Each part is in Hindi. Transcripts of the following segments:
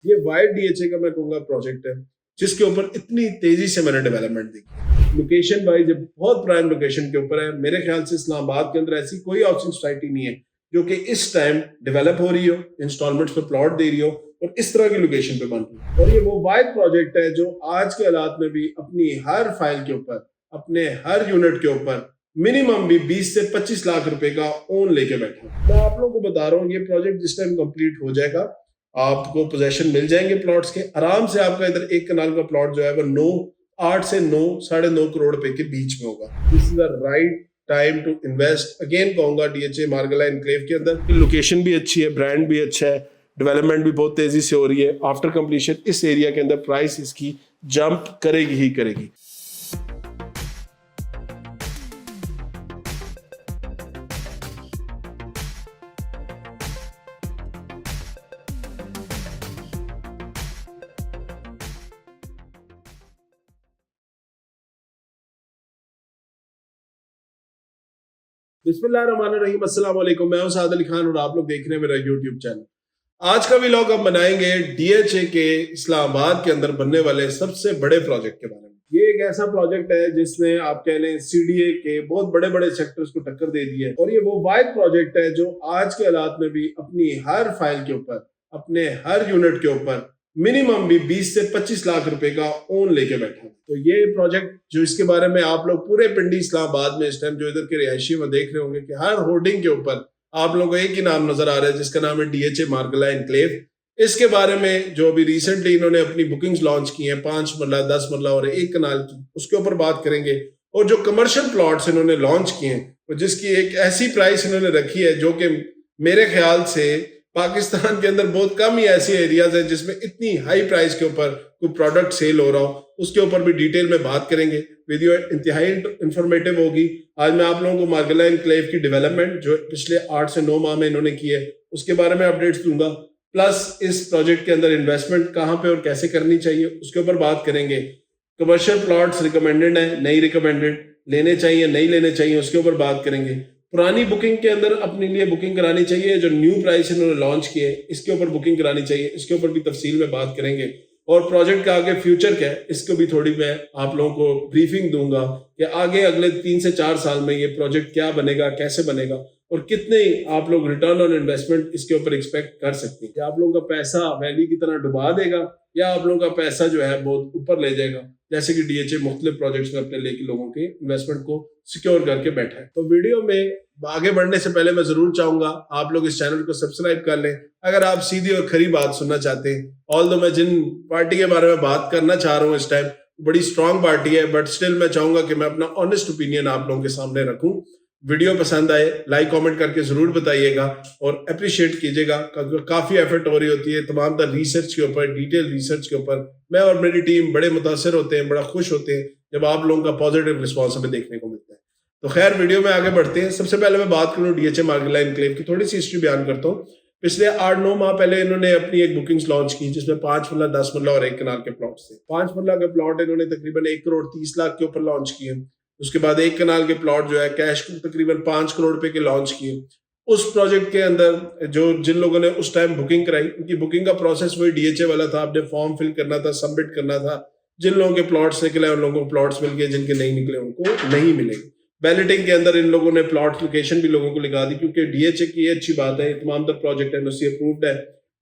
ये वाइड डीएचए का मैं कहूंगा प्रोजेक्ट है जिसके ऊपर इतनी तेजी से मैंने डेवलपमेंट देखी। लोकेशन वाइज बहुत प्राइम लोकेशन के ऊपर है। मेरे ख्याल से इस्लामाबाद के अंदर ऐसी कोई हाउसिंग सोसाइटी नहीं है जो कि इस टाइम डेवलप हो रही हो, इंस्टॉलमेंट्स पे प्लॉट दे रही हो और इस तरह की लोकेशन पे बन रही है। और ये वो वाइड प्रोजेक्ट है जो आज के हालात में भी अपनी हर फाइल के ऊपर, अपने हर यूनिट के ऊपर मिनिमम भी 20 से 25 लाख रुपए का ओन लेके बैठा हूं। मैं आप लोगों को बता रहा हूँ ये प्रोजेक्ट जिस टाइम कंप्लीट हो जाएगा आपको पोजेशन मिल जाएंगे प्लॉट्स के आराम से। आपका इधर 1 कनाल का प्लॉट जो है वो 8 से 9 9.5 करोड़ रुपए के बीच में होगा। This is the right time to invest. Again कहूंगा डीएचए मार्गला एनक्लेव के अंदर लोकेशन भी अच्छी है, ब्रांड भी अच्छा है, डेवलपमेंट भी बहुत तेजी से हो रही है। आफ्टर कंप्लीशन इस एरिया के अंदर प्राइस इसकी जंप करेगी ही करेगी। बिस्मिल्लाहिर्रहमानिर्रहीम, अस्सलाम वालेकुम। मैं हूं साद अली खान और आप लोग देख रहे हैं मेरा यूट्यूब चैनल। आज का व्लॉग हम बनाएंगे डीएचए के इस्लामाबाद के अंदर बनने वाले सबसे बड़े प्रोजेक्ट के बारे में। ये एक ऐसा प्रोजेक्ट है जिसने आप कह लें सीडीए के बहुत बड़े बड़े सेक्टर्स को टक्कर दे दी है। और ये वो वाइड प्रोजेक्ट है जो आज के हालात में भी अपनी हर फाइल के ऊपर, अपने हर यूनिट के ऊपर मिनिमम भी 20 से 25 लाख रुपए का ओन लेके बैठा है। तो ये प्रोजेक्ट जो इसके बारे में आप लोग पूरे पिंडी इस्लामाबाद में इस टाइम जो इधर के रिहायशी में देख रहे होंगे कि हर होर्डिंग के ऊपर आप लोगों को एक ही नाम नजर आ रहा है जिसका नाम है डीएचए मार्गला एनक्लेव। इसके बारे में जो अभी रिसेंटली इन्होंने अपनी बुकिंग्स लॉन्च की हैं 5 मरला 10 मरला और 1 कनाल की, उसके ऊपर बात करेंगे। और जो कमर्शियल प्लॉट्स इन्होंने लॉन्च किए हैं जिसकी एक ऐसी प्राइस इन्होंने रखी है जो कि मेरे ख्याल से पाकिस्तान के अंदर बहुत कम ही ऐसी एरियाज हैं जिसमें इतनी हाई प्राइस के ऊपर कोई प्रोडक्ट सेल हो रहा हो। उसके ऊपर भी डिटेल में बात करेंगे। वीडियो इंतहाई इंफॉर्मेटिव होगी। आज मैं आप लोगों को मार्गला एनक्लेव की डेवलपमेंट जो पिछले 8 से 9 माह में इन्होंने की है उसके बारे में अपडेट्स दूंगा। प्लस इस प्रोजेक्ट के अंदर इन्वेस्टमेंट कहाँ पे और कैसे करनी चाहिए उसके ऊपर बात करेंगे। कमर्शियल प्लॉट्स रिकमेंडेड है, नहीं रिकमेंडेड, लेने चाहिए नहीं लेने चाहिए उसके ऊपर बात करेंगे। पुरानी बुकिंग के अंदर अपने लिए बुकिंग करानी चाहिए, जो न्यू प्राइस इन्होंने लॉन्च किए इसके ऊपर बुकिंग करानी चाहिए, इसके ऊपर भी तफसील में बात करेंगे। और प्रोजेक्ट का आगे फ्यूचर क्या है इसको भी थोड़ी मैं आप लोगों को ब्रीफिंग दूंगा कि आगे अगले 3 से 4 साल में ये प्रोजेक्ट क्या बनेगा, कैसे बनेगा और कितने आप लोग रिटर्न ऑन इन्वेस्टमेंट इसके ऊपर एक्सपेक्ट कर सकते हैं। क्या आप लोगों का पैसा वैली की तरह डुबा देगा या आप लोगों का पैसा जो है बहुत ऊपर ले जाएगा, जैसे कि डीएचए मुख्तलिफ प्रोजेक्ट्स में अपने लेके लोगों के इन्वेस्टमेंट को सिक्योर करके बैठा है। तो वीडियो में आगे बढ़ने से पहले मैं जरूर चाहूंगा आप लोग इस चैनल को सब्सक्राइब कर लें अगर आप सीधी और खरी बात सुनना चाहते हैं। ऑल्दो मैं जिन पार्टी के बारे में बात करना चाह रहा हूँ इस टाइम बड़ी स्ट्रांग पार्टी है, बट स्टिल मैं चाहूंगा कि मैं अपना ऑनेस्ट ओपिनियन आप लोगों के सामने रखूं। वीडियो पसंद आए लाइक कमेंट करके जरूर बताइएगा और अप्रिशिएट कीजिएगा। काफी एफर्ट हो रही होती है तमाम तर रिसर्च के ऊपर, डिटेल रिसर्च के ऊपर। मैं और मेरी टीम बड़े मुतासर होते हैं, बड़ा खुश होते हैं जब आप लोगों का पॉजिटिव रिस्पॉन्स हमें देखने को मिलता है। तो खैर वीडियो में आगे बढ़ते हैं। सबसे पहले मैं बात करूं डीएचए मार्गला एनक्लेव की, थोड़ी सी हिस्ट्री बयान करता हूँ। पिछले 8-9 माह पहले इन्होंने अपनी एक बुकिंग्स लॉन्च की जिसमें 5 मरला 10 मरला और 1 कनाल के प्लॉट थे। 5 मरला के प्लॉट इन्होंने तकरीबन 1 करोड़ 30 लाख के ऊपर लॉन्च किए। उसके बाद 1 कनाल के प्लॉट जो है कैश तकरीबन 5 करोड़ रुपए के लॉन्च किए। उस प्रोजेक्ट के अंदर जो जिन लोगों ने उस टाइम बुकिंग कराई उनकी बुकिंग का प्रोसेस वही डीएचए वाला था। आपने फॉर्म फिल करना था, सबमिट करना था। जिन लोगों के प्लॉट्स निकले उन लोगों को प्लॉट्स मिल गए, जिनके नहीं निकले उनको नहीं मिलेंगे। बैलेटिंग के अंदर इन लोगों ने प्लॉट लोकेशन भी लोगों को लिखा दी क्योंकि डीएचए की ये अच्छी बात है, तमाम तर प्रोजेक्ट एनओसी अप्रूव्ड है।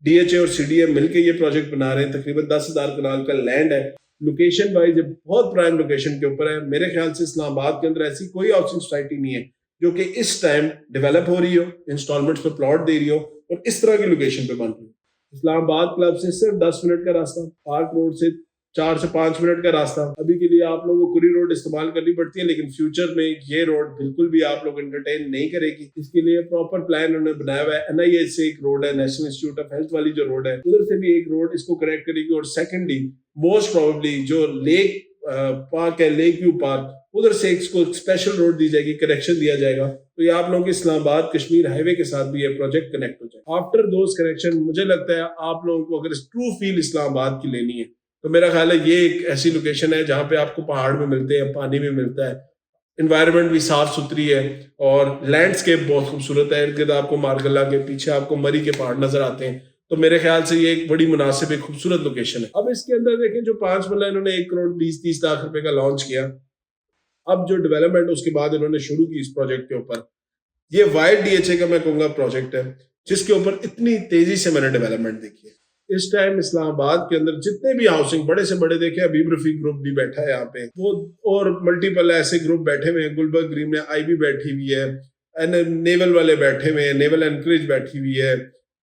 डीएचए और सीडीए मिलकर ये प्रोजेक्ट बना रहे हैं। तकरीबन 10,000 कनाल का लैंड है। लोकेशन वाइज बहुत प्राइम लोकेशन के ऊपर है। मेरे ख्याल से इस्लामाबाद के अंदर ऐसी कोई हाउसिंग सोसाइटी नहीं है जो कि इस टाइम डेवलप हो रही हो, इंस्टॉलमेंट्स पे प्लॉट दे रही हो और इस तरह की लोकेशन पे बन रही हो। इस्लामाबाद क्लब से सिर्फ 10 मिनट का रास्ता, पार्क रोड से 4 से 5 मिनट का रास्ता। अभी के लिए आप लोगों को कुरी रोड इस्तेमाल करनी पड़ती है, लेकिन फ्यूचर में ये रोड बिल्कुल भी आप लोग एंटरटेन नहीं करेगी। इसके लिए प्रॉपर प्लान उन्होंने बनाया हुआ है। एनआईएच से एक रोड है, नेशनल इंस्टीट्यूट ऑफ हेल्थ वाली जो रोड है, उधर से भी एक रोड इसको कनेक्ट करेगी। और सेकेंडली मोस्ट प्रोबेबली जो लेक पार्क है, लेक व्यू पार्क, उधर से इसको स्पेशल रोड दी जाएगी, कनेक्शन दिया जाएगा। तो ये आप लोगों के इस्लामाबाद कश्मीर हाईवे के साथ भी ये प्रोजेक्ट कनेक्ट हो जाए। आफ्टर दोस कनेक्शन मुझे लगता है आप लोगों को अगर ट्रू फील इस्लामाबाद की लेनी है तो मेरा ख्याल है ये एक ऐसी लोकेशन है जहां पे आपको पहाड़ में मिलते हैं, पानी भी मिलता है, इन्वायरमेंट भी साफ सुथरी है और लैंडस्केप बहुत खूबसूरत है। इर्द गिर्द आपको मार्गला के पीछे आपको मरी के पहाड़ नजर आते हैं। तो मेरे ख्याल से ये एक बड़ी मुनासिब एक खूबसूरत लोकेशन है। अब इसके अंदर देखें जो 5 मरला इन्होंने 1 करोड़ 20-30 लाख रुपए का लॉन्च किया। अब जो डेवलपमेंट उसके बाद इन्होंने शुरू की इस प्रोजेक्ट के ऊपर, ये वाइड डीएचए का मैं कहूंगा प्रोजेक्ट है जिसके ऊपर इतनी तेजी से मैंने डेवलपमेंट देखी है। इस टाइम इस्लामाबाद के अंदर जितने भी हाउसिंग बड़े से बड़े देखे, अबीब रफीक ग्रुप भी बैठा है यहाँ पे, वो और मल्टीपल ऐसे ग्रुप बैठे हुए हैं, गुलबर्ग ग्रीन में आईबी बैठी हुई है, नेवल वाले बैठे हुए हैं, नेवल एनकरेज बैठी हुई है,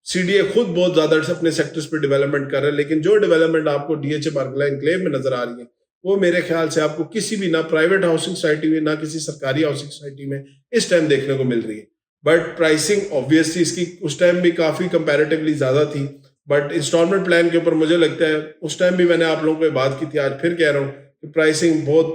सीडीए खुद बहुत ज्यादा अपने सेक्टर्स पे डेवलपमेंट कर रहे हैं। लेकिन जो डेवलपमेंट आपको डीएचए बारकला एनक्लेव में नजर आ रही है वो मेरे ख्याल से आपको किसी भी ना प्राइवेट हाउसिंग सोसाइटी में ना किसी सरकारी हाउसिंग सोसाइटी में इस टाइम देखने को मिल रही है। बट प्राइसिंग ऑब्वियसली इसकी उस टाइम भी काफी कंपैरेटिवली ज्यादा थी, बट इंस्टॉलमेंट प्लान के ऊपर मुझे लगता है उस टाइम भी मैंने आप लोगों को बात की थी, आज फिर कह रहा हूँ कि प्राइसिंग बहुत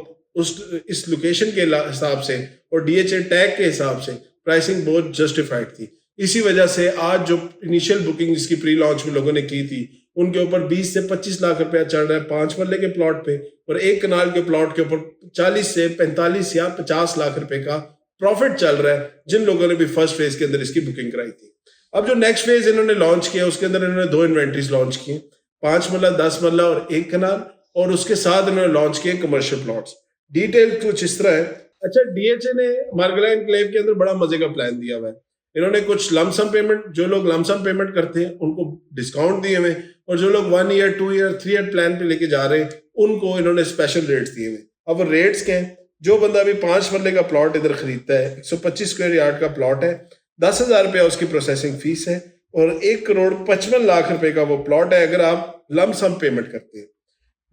इस लोकेशन के हिसाब से और डीएचए टैग के हिसाब से प्राइसिंग बहुत जस्टिफाइड थी। इसी वजह से आज जो इनिशियल बुकिंग जिसकी प्री लॉन्च में लोगों ने की थी उनके ऊपर 20 से 25 लाख रुपया चल रहा है 5 मरले के प्लॉट पे, और 1 कनाल के प्लॉट के ऊपर 40 से 45 या 50 लाख रुपए का प्रॉफिट चल रहा है जिन लोगों ने भी फर्स्ट फेज के अंदर इसकी बुकिंग कराई थी। अब जो नेक्स्ट फेज इन्होंने लॉन्च किया उसके अंदर इन्होंने 2 इन्वेंट्रीज लॉन्च की, 5 मरला 10 मरला और 1 कनाल, और उसके साथ इन्होंने लॉन्च किए कमर्शियल प्लॉट्स। डिटेल कुछ इस तरह है। अच्छा, डीएचए ने मार्गला एनक्लेव के अंदर बड़ा मजे का प्लान दिया हुआ है। इन्होंने कुछ लमसम पेमेंट, जो लोग लमसम पेमेंट करते हैं उनको डिस्काउंट दिए हुए, और जो लोग 1 ईयर 2 ईयर 3 ईयर प्लान पे लेके जा रहे हैं उनको इन्होंने स्पेशल रेट्स दिए हुए। अब वो रेट्स क्या है, जो बंदा भी 5 मरले का प्लॉट इधर खरीदता है, 125 स्क्वायर यार्ड का प्लॉट है, 10,000 रुपया उसकी प्रोसेसिंग फीस है, और 1 करोड़ 55 लाख रुपए का वो प्लॉट है अगर आप लमसम पेमेंट करते हैं।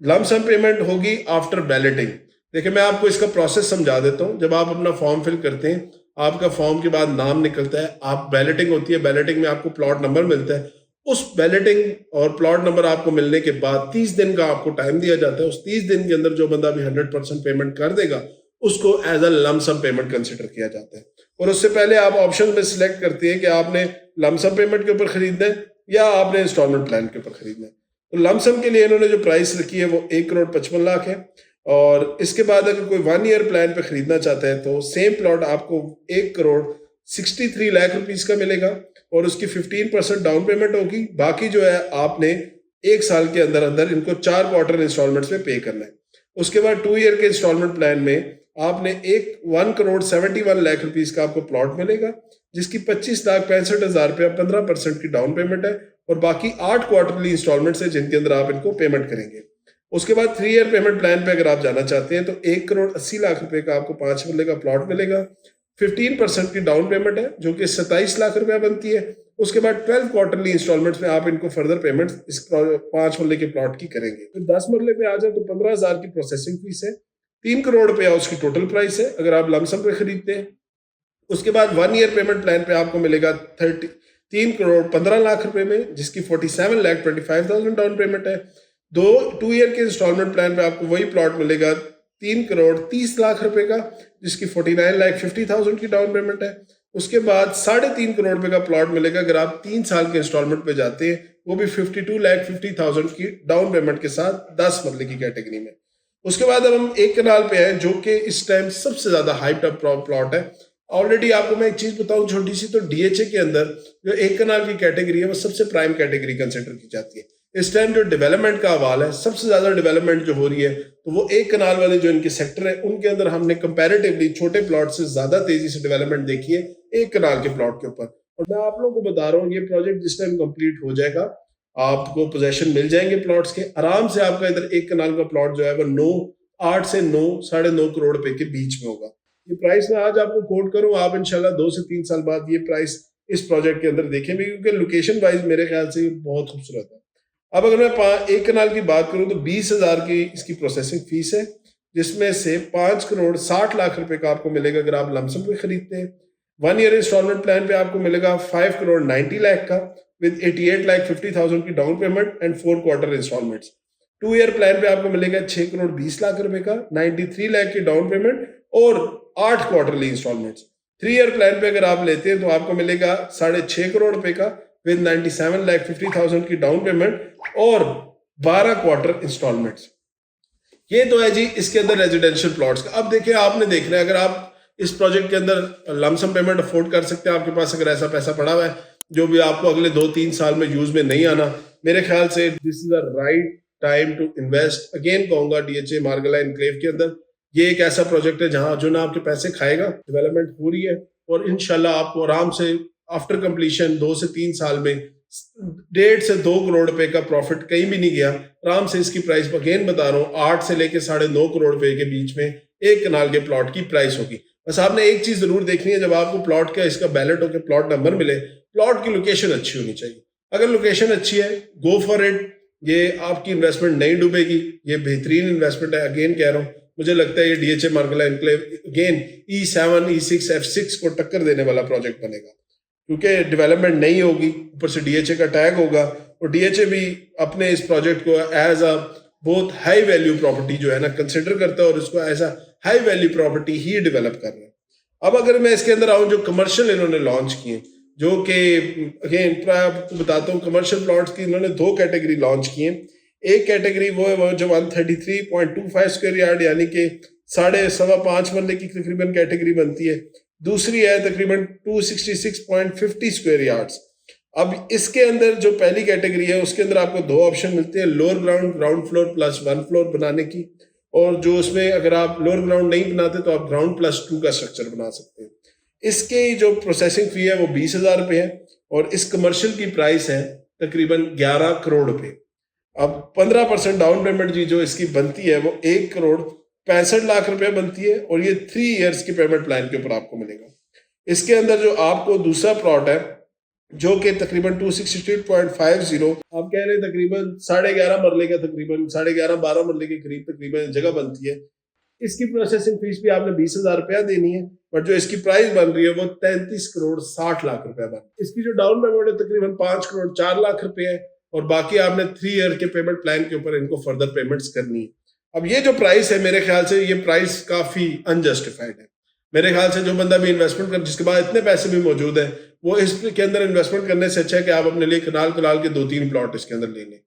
लमसम पेमेंट होगी आफ्टर बैलेटिंग। देखिए मैं आपको इसका प्रोसेस समझा देता हूँ। जब आप अपना फॉर्म फिल करते हैं, आपका फॉर्म के बाद नाम निकलता है, आप बैलेटिंग होती है, बैलेटिंग में आपको प्लॉट नंबर मिलता है। उस बैलेटिंग और प्लॉट नंबर आपको मिलने के बाद 30 दिन का आपको टाइम दिया जाता है। उस 30 दिन के अंदर जो बंदा भी 100% पेमेंट कर देगा उसको as a lump sum payment consider किया जाता है। और उससे पहले आप ऑप्शन में सिलेक्ट करते हैं कि आपने लमसम पेमेंट के ऊपर खरीदना है या आपने इंस्टॉलमेंट प्लान के ऊपर खरीदना है। तो लमसम के लिए इन्होंने जो प्राइस रखी है वो 1 करोड़ 55 लाख है, और इसके बाद अगर कोई 1 ईयर प्लान पे खरीदना चाहता है तो सेम प्लॉट आपको 1 करोड़ 63 लाख रुपीस का मिलेगा, और उसकी 15% डाउन पेमेंट होगी। बाकी जो है आपने 1 साल के अंदर अंदर इनको 4 क्वार्टर इंस्टॉलमेंट्स में पे करना है। उसके बाद 2 ईयर के इंस्टॉलमेंट प्लान में आपने 1 करोड़ 71 लाख रुपीस का आपको प्लॉट मिलेगा, जिसकी 25,65,000 रुपया 15% की डाउन पेमेंट है, और बाकी 8 क्वार्टरली इंस्टॉलमेंट्स है जिनके अंदर आप इनको पेमेंट करेंगे। उसके बाद 3 ईयर पेमेंट प्लान पे अगर आप जाना चाहते हैं तो 1 करोड़ 80 लाख रुपए का आपको 5 मरले का प्लॉट मिलेगा, 15% की डाउन पेमेंट है जो कि 27 लाख रुपया बनती है। उसके बाद 12 क्वार्टरली इंस्टॉलमेंट्स में आप इनको फर्दर पेमेंट इस 5 मरले के प्लॉट की करेंगे। फिर 10 मरले पे आ जाए तो 15,000 की प्रोसेसिंग फीस है, 3 करोड़ रुपया उसकी टोटल प्राइस है अगर आप लमसम पे खरीदते हैं। उसके बाद 1 ईयर पेमेंट प्लान पे आपको मिलेगा 3 करोड़ 15 लाख रुपए में, जिसकी 47,25,000 डाउन पेमेंट है। 2 ईयर के इंस्टॉलमेंट प्लान पे आपको वही प्लॉट मिलेगा 3 करोड़ 30 लाख रुपए का, जिसकी 49,50,000 की डाउन पेमेंट है। उसके बाद 3.5 करोड़ रुपए का प्लॉट मिलेगा अगर आप 3 साल के इंस्टॉलमेंट पे जाते हैं, वो भी 52,50,000 की डाउन पेमेंट के साथ 10 मरले की कैटेगरी में। उसके बाद अब हम 1 कनाल पे हैं जो कि इस टाइम सबसे ज्यादा हाइप्ड अप प्लॉट है। ऑलरेडी आपको मैं एक चीज बताऊं छोटी सी, तो डीएचए के अंदर जो 1 कनाल की कैटेगरी है वो सबसे प्राइम कैटेगरी कंसिडर की जाती है। इस टाइम जो डेवलपमेंट का हवाल है, सबसे ज्यादा डेवलपमेंट जो हो रही है तो वो 1 कनाल वाले जो इनके सेक्टर है उनके अंदर हमने कंपैरेटिवली छोटे प्लॉट से ज्यादा तेजी से डेवलपमेंट देखी है 1 कनाल के प्लॉट के ऊपर। और मैं आप लोगों को बता रहा हूँ ये प्रोजेक्ट जिस टाइम कंप्लीट हो जाएगा आपको पोजेशन मिल जाएंगे प्लॉट्स के, आराम से आपका इधर 1 कनाल का प्लॉट जो है वो 8 से 9 9.5 करोड़ रुपए के बीच में होगा। ये प्राइस मैं आज आपको कोट करूं, आप इंशाल्लाह 2 से 3 साल बाद ये प्राइस इस प्रोजेक्ट के अंदर देखेंगे, क्योंकि लोकेशन वाइज मेरे ख्याल से बहुत खूबसूरत है। अब अगर मैं 1 कनाल की बात करूं तो 20,000 की इसकी प्रोसेसिंग फीस है, जिसमें से 5 करोड़ 60 लाख रुपए का आपको मिलेगा अगर आप लमसम पे खरीदते हैं। 1 ईयर इंस्टॉलमेंट प्लान पे आपको मिलेगा 5 करोड़ 90 लाख का विद 88,50,000 की down payment and 4 quarter installments. 2 year plan पे आपको मिलेगा 6 करोड़ 20 लाख रुपए का, 93 लाख की डाउन पेमेंट और 8 क्वार्टरली इंस्टॉलमेंट्स। 3 ईयर प्लान पे अगर आप लेते हैं तो आपको मिलेगा 6.5 करोड़ रुपए का विद 97,50,000 की डाउन पेमेंट और 12 क्वार्टर इंस्टॉलमेंट्स। ये तो है जी इसके अंदर रेजिडेंशियल प्लॉट्स का। अब देखिए आपने देखना है, अगर आप इस प्रोजेक्ट के अंदर लमसम पेमेंट अफोर्ड कर सकते हैं, आपके पास अगर ऐसा पैसा पड़ा हुआ है जो भी आपको अगले 2-3 साल में यूज में नहीं आना, मेरे ख्याल से this is the right time to invest. Again कहूंगा डीएचए मार्गला एनक्लेव के अंदर ये एक ऐसा प्रोजेक्ट है जहां जो ना आपके पैसे खाएगा, डेवलपमेंट हो रही है और इंशाल्लाह आपको आराम से आफ्टर कंप्लीशन 2 से 3 साल में 1.5 से 2 करोड़ रुपए का प्रॉफिट कहीं भी नहीं गया। आराम से इसकी प्राइस अगेन बता रहा हूँ 8 से लेके 9.5 करोड़ रुपए के बीच में एक कनाल के प्लॉट की प्राइस होगी। बस आपने एक चीज जरूर देखनी है, जब आपको प्लॉट का इसका बैलेट होकर प्लॉट नंबर मिले, प्लॉट की लोकेशन अच्छी होनी चाहिए। अगर लोकेशन अच्छी है, गो फॉर इट। ये आपकी इन्वेस्टमेंट नहीं डूबेगी, ये बेहतरीन इन्वेस्टमेंट है। अगेन कह रहा हूँ, मुझे लगता है ये DHA Margalla enclave again E7, E6, F6 को टक्कर देने वाला प्रोजेक्ट बनेगा, क्योंकि डेवलपमेंट नहीं होगी, ऊपर से डीएचए का टैग होगा और डीएचए भी अपने इस प्रोजेक्ट को एज अ बहुत हाई वैल्यू प्रॉपर्टी जो है ना कंसिडर करता है और इसको as a high value property ही डेवलप कर रहे हैं। अब अगर मैं इसके अंदर आऊं, जो कमर्शियल इन्होंने लॉन्च किए, जो कि अगेन आपको बताता हूँ, कमर्शियल प्लॉट्स की इन्होंने 2 कैटेगरी लॉन्च किए। एक कैटेगरी वो है वो जो 133.25 स्क्वायर यार्ड यानी कि 5.5 मरले की तकरीबन कैटेगरी बनती है। दूसरी है तकरीबन 266.50 स्क्वायर यार्ड्स। अब इसके अंदर जो पहली कैटेगरी है उसके अंदर आपको 2 ऑप्शन मिलते हैं, lower ground, ground floor plus 1 floor बनाने की, और जो उसमें अगर आप लोअर ग्राउंड नहीं बनाते तो आप ग्राउंड प्लस 2 का स्ट्रक्चर बना सकते हैं। इसके जो प्रोसेसिंग फी है वो 20,000 रुपये है और इस कमर्शियल की प्राइस है तकरीबन 11 करोड़ रुपए। अब 15% डाउन पेमेंट जी जो इसकी बनती है वो 1,65,00,000 रुपए बनती है और ये 3 इयर्स की पेमेंट प्लान के ऊपर आपको मिलेगा। इसके अंदर जो आपको दूसरा प्लॉट है जो कि तकरीबन 268.50, आप कह रहे हैं तकरीबन 11.5 मरले का, तकरीबन 11.5-12 मरले के करीब तकरीबन जगह बनती है। इसकी प्रोसेसिंग फीस भी आपने 20,000 रुपया देनी है, बट जो इसकी प्राइस बन रही है वो 33 करोड़ 60 लाख रुपया बन। इसकी जो डाउन पेमेंट है तकरीबन 5 करोड़ 4 लाख रुपए है और बाकी आपने 3 ईयर के पेमेंट प्लान के ऊपर इनको फर्दर पेमेंट्स करनी है। अब ये जो प्राइस है मेरे ख्याल से ये प्राइस काफी अनजस्टिफाइड है। मेरे ख्याल से जो बंदा भी इन्वेस्टमेंट कर, जिसके पास इतने पैसे भी मौजूद है, वो इसके अंदर इन्वेस्टमेंट करने से अच्छा है कि आप अपने लिए कनाल के 2-3 प्लॉट इसके अंदर ले लें।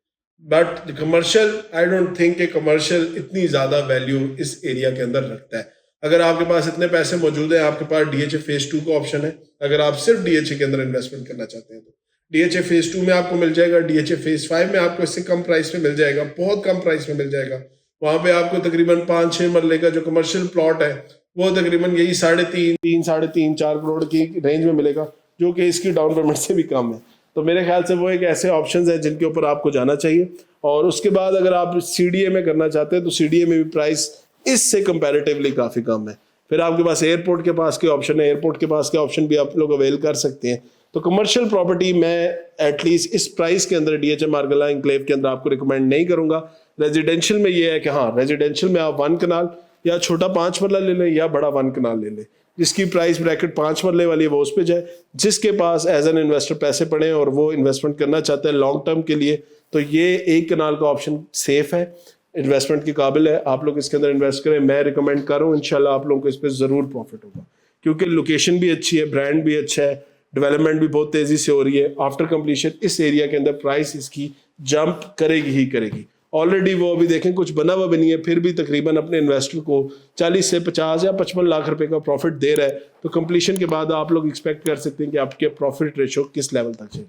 But commercial, I don't think कि कमर्शियल इतनी ज्यादा वैल्यू इस एरिया के अंदर रखता है। अगर आपके पास इतने पैसे मौजूद है, आपके पास डीएचए फेज 2 का ऑप्शन है। अगर आप सिर्फ डीएचए के अंदर इन्वेस्टमेंट करना चाहते हैं तो डीएचए फेज 2 में आपको मिल जाएगा, डीएचए फेज 5 में आपको इससे कम प्राइस में मिल जाएगा, बहुत कम प्राइस में मिल जाएगा। वहां पे आपको तकरीबन 5-6 मरले का जो कमर्शियल प्लॉट है वो तकरीबन यही 3.5, 4 करोड़ की रेंज में मिलेगा, जो कि इसकी डाउन पेमेंट से भी कम है। तो मेरे ख्याल से वो एक ऐसे ऑप्शंस हैं जिनके ऊपर आपको जाना चाहिए। और उसके बाद अगर आप सीडीए में करना चाहते हैं तो सीडीए में भी प्राइस इससे कंपैरेटिवली काफ़ी कम है। फिर आपके पास एयरपोर्ट के पास के ऑप्शन है, एयरपोर्ट के पास के ऑप्शन भी आप लोग अवेल कर सकते हैं। तो कमर्शियल प्रॉपर्टी मैं एटलीस्ट इस प्राइस के अंदर डीएचए मार्गला एनक्लेव के अंदर आपको रिकमेंड नहीं करूंगा। रेजिडेंशियल में ये है कि हाँ, रेजिडेंशियल में आप 1 कनाल या छोटा 5 मरला ले लें या बड़ा 1 कनाल ले लें, जिसकी प्राइस ब्रैकेट 5 मरले वाली है वो उस पर जाए। जिसके पास एज एन इन्वेस्टर पैसे पड़े और वो इन्वेस्टमेंट करना चाहते हैं लॉन्ग टर्म के लिए, तो ये 1 कनाल का ऑप्शन सेफ है, इन्वेस्टमेंट के काबिल है। आप लोग इसके अंदर इन्वेस्ट करें, मैं रिकमेंड कर रहा हूँ। इंशाल्लाह आप लोगों को इस पर ज़रूर प्रॉफिट होगा, क्योंकि लोकेशन भी अच्छी है, ब्रांड भी अच्छा है, डेवलपमेंट भी बहुत तेज़ी से हो रही है। आफ्टर कंप्लीशन इस एरिया के अंदर प्राइस इसकी जंप करेगी ही करेगी। ऑलरेडी वो अभी देखें कुछ बना हुआ भी नहीं है, फिर भी तकरीबन अपने इन्वेस्टर को 40 से 50 या 55 लाख रुपए का प्रॉफिट दे रहा है। तो कंप्लीशन के बाद आप लोग एक्सपेक्ट कर सकते हैं कि आपके प्रॉफिट रेशो किस लेवल तक जाए।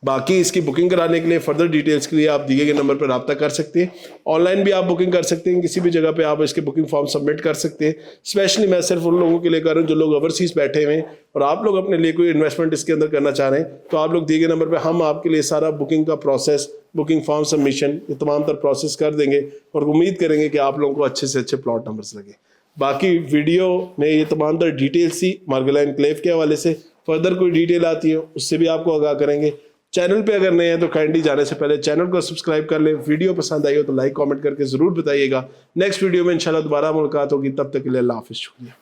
बाकी इसकी बुकिंग कराने के लिए फर्दर डिटेल्स के लिए आप दिए गए नंबर पर रब्ता कर सकते हैं। ऑनलाइन भी आप बुकिंग कर सकते हैं, किसी भी जगह पे आप इसके बुकिंग फॉर्म सबमिट कर सकते हैं। स्पेशली मैं सिर्फ उन लोगों के लिए कर रहा हूँ जो लोग ओवरसीज बैठे हुए हैं और आप लोग अपने लिए कोई इन्वेस्टमेंट इसके अंदर करना चाह रहे हैं, तो आप लोग दिए गए नंबर पर हम आपके लिए सारा बुकिंग का प्रोसेस, बुकिंग फॉर्म सबमिशन, ये तमाम तर प्रोसेस कर देंगे और उम्मीद करेंगे कि आप लोगों को अच्छे से अच्छे प्लॉट नंबर्स लगे। बाकी वीडियो में ये तमाम तर डिटेल्स थी मार्गला एनक्लेव के हवाले से। फर्दर कोई डिटेल आती है उससे भी आपको आगाह करेंगे। चैनल पे अगर नए हैं तो काइंडली जाने से पहले चैनल को सब्सक्राइब कर लें। वीडियो पसंद आई हो तो लाइक कमेंट करके ज़रूर बताइएगा। नेक्स्ट वीडियो में इंशाल्लाह दोबारा मुलाकात होगी, तब तक के लिए अल्लाह हाफिज़, शुक्रिया।